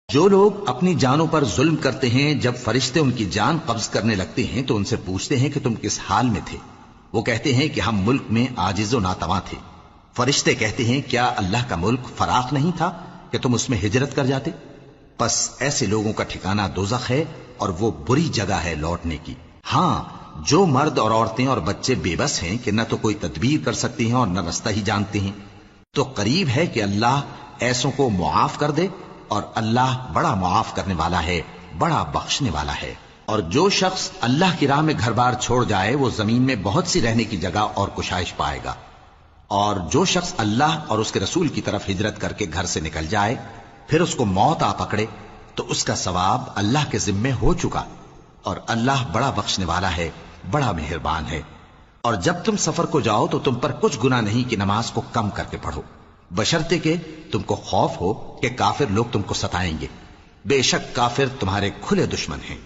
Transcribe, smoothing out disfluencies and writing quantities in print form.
جو لوگ اپنی جانوں پر ظلم کرتے ہیں جب فرشتے ان کی جان قبض کرنے لگتے ہیں تو ان سے پوچھتے ہیں کہ تم کس حال میں تھے؟ وہ کہتے ہیں کہ ہم ملک میں عاجز و ناتواں تھے۔ فرشتے کہتے ہیں کیا اللہ کا ملک فراخ نہیں تھا کہ تم اس میں ہجرت کر جاتے؟ پس ایسے لوگوں کا ٹھکانہ دوزخ ہے اور وہ بری جگہ ہے لوٹنے کی۔ ہاں، جو مرد اور عورتیں اور بچے بے بس ہیں کہ نہ تو کوئی تدبیر کر سکتے ہیں اور نہ رستہ ہی جانتے ہیں، تو قریب ہے کہ اللہ ایسوں کو معاف کر دے، اور اللہ بڑا معاف کرنے والا ہے، بڑا بخشنے والا ہے۔ اور جو شخص اللہ کی راہ میں گھر بار چھوڑ جائے وہ زمین میں بہت سی رہنے کی جگہ اور کشائش پائے گا، اور جو شخص اللہ اور اس کے رسول کی طرف ہجرت کر کے گھر سے نکل جائے پھر اس کو موت آ پکڑے تو اس کا ثواب اللہ کے ذمے ہو چکا، اور اللہ بڑا بخشنے والا ہے، بڑا مہربان ہے۔ اور جب تم سفر کو جاؤ تو تم پر کچھ گناہ نہیں کہ نماز کو کم کر کے پڑھو، بشرطے کہ تم کو خوف ہو کہ کافر لوگ تم کو ستائیں گے۔ بے شک کافر تمہارے کھلے دشمن ہیں۔